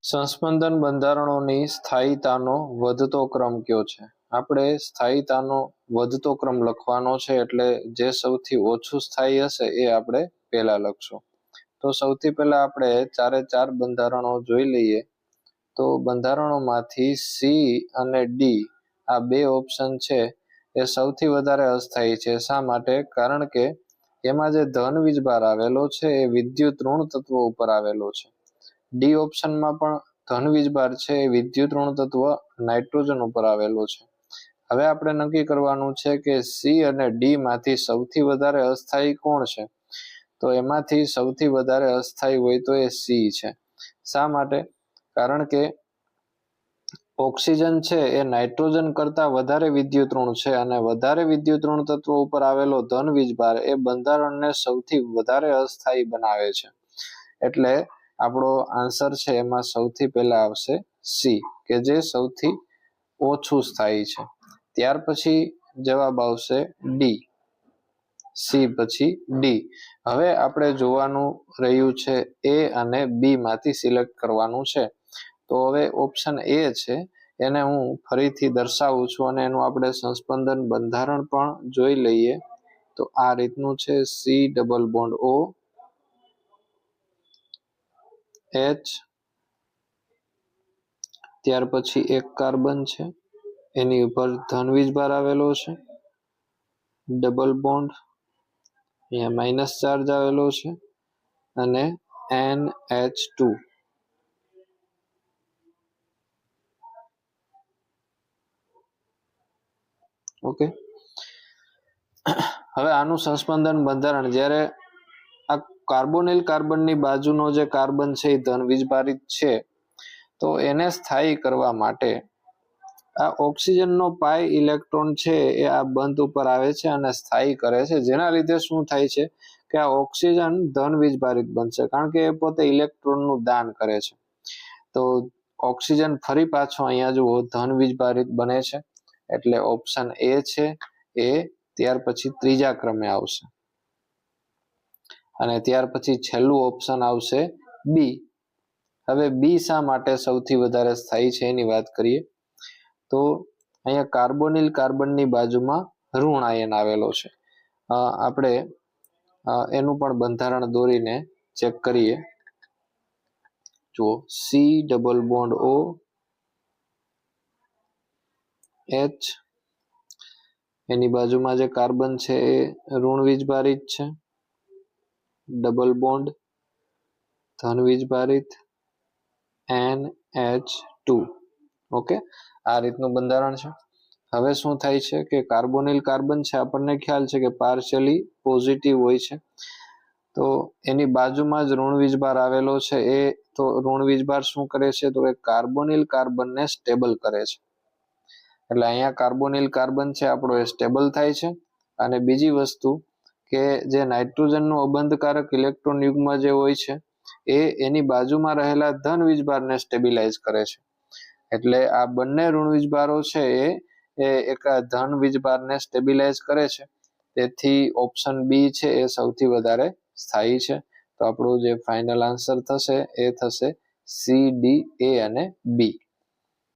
સંસ્પંદન બંધારણોની સ્થાયીતાનો વધતો ક્રમ કયો છે? આપણે સ્થાયીતાનો વધતો ક્રમ લખવાનો છે, એટલે જે સૌથી ઓછું સ્થાયી હશે એ આપણે પહેલા લખશું. તો સૌથી પહેલા આપણે ચારે ચાર બંધારણો જોઈ લઈએ. તો બંધારણોમાંથી સી અને ડી આ બે ઓપ્શન છે એ સૌથી વધારે અસ્થાયી છે. શા માટે? કારણ કે એમાં જે ધન વીજભાર આવેલો છે એ વિદ્યુત ઋણ તત્વ ઉપર આવેલો છે. ડી ઓપ્શનમાં પણ ધન વીજભાર છે એ વિદ્યુત ઋણ તત્વ નાઇટ્રોજન ઉપર આવેલો છે. હવે આપણે નક્કી કરવાનું છે કે સી અને ડી માંથી સૌથી વધારે અસ્થાયી કોણ છે? તો એમાંથી સૌથી વધારે અસ્થાયી હોય તો એ સી છે. શા માટે? કારણ કે ઓક્સિજન છે એ નાઇટ્રોજન કરતા વધારે વિદ્યુત ઋણ છે, અને વધારે વિદ્યુત ઋણ તત્વ ઉપર આવેલો ધન વીજભાર એ બંધારણને સૌથી વધારે અસ્થાયી બનાવે છે. એટલે આપણો આન્સર છે એમાં સૌથી પહેલા આવશે સી, કે જે સૌથી ઓછું સ્થાયી છે. ત્યાર પછી જવાબ આવશે ડી. સી પછી ડી. હવે આપણે જોવાનું રહ્યું છે એ અને બી માંથી સિલેક્ટ કરવાનું છે. તો હવે ઓપ્શન એ છે એને હું ફરીથી દર્શાવું છું, અને એનું આપણે સંસ્પંદન બંધારણ પણ જોઈ લઈએ. તો આ રીતનું છે: C double bond O H, ત્યાર પછી એક કાર્બન છે એની ઉપર ધન વીજભાર આવેલો છે, ડબલ બોન્ડ, અહીંયા માઇનસ ચાર્જ આવેલો છે, અને NH2. ઓકે, હવે આનું સંસ્પંદન બંધારણ, જ્યારે આ કાર્બોનિલ કાર્બનની બાજુનો જે કાર્બન છે એ ધન વીજભારિત છે, તો એને સ્થાયી કરવા માટે આ ઓક્સિજનનો પાઈ ઇલેક્ટ્રોન છે એ આ બંધ ઉપર આવે છે અને સ્થાયી કરે છે. જેના લીધે શું થાય છે કે આ ઓક્સિજન ધન વીજભારિત બનશે, કારણ કે એ પોતે ઇલેક્ટ્રોનનું દાન કરે છે. તો ઓક્સિજન ફરી પાછો અહીંયા જુઓ ધન વીજભારિત બને છે. એટલે ઓપ્શન એ છે એ ત્યાર પછી ત્રીજા ક્રમે આવશે, અને ત્યાર પછી છેલ્લું ઓપ્શન આવશે બી. હવે બી શા માટે સૌથી વધારે સ્થાયી છે એની વાત કરીએ. તો અહીંયા કાર્બોનિલ કાર્બનની બાજુમાં ઋણ આયન આવેલો છે. આપણે એનું પણ બંધારણ દોરીને ચેક કરીએ. જુઓ, C double bond O H, એની બાજુમાં જે કાર્બન છે એ ઋણ વીજભારિત છે, ડબલ બોન્ડ, ધન વીજભારિત, NH2. ઓકે, આ રીતનું બંધારણ છે. હવે શું થાય છે કે કાર્બોનિલ કાર્બન છે, આપણને ખ્યાલ છે કે પાર્શિયલી પોઝિટિવ હોય છે. તો એની બાજુમાં જ ઋણ વીજભાર આવેલો છે. એ તો ઋણ વીજભાર શું કરે છે તો એ કાર્બોનિલ કાર્બનને સ્ટેબલ કરે છે. એટલે અહીંયા કાર્બોનિલ કાર્બન છે આપણો એ સ્ટેબલ થાય છે. અને બીજી વસ્તુ કે જે નાઇટ્રોજનનું અબંધકારક ઇલેક્ટ્રોન યુગ્મ જે હોય છે એ એની બાજુમાં રહેલા ધન વીજભારને સ્ટેબિલાઇઝ કરે છે. એટલે આ બંને ઋણ વીજભારો છે એ એક ધન વીજભારને સ્ટેબિલાઇઝ કરે છે. તેથી ઓપ્શન બી છે એ સૌથી વધારે સ્થાયી છે. તો આપણું જે ફાઇનલ આન્સર થશે એ થશે સી, ડી, એ અને બી.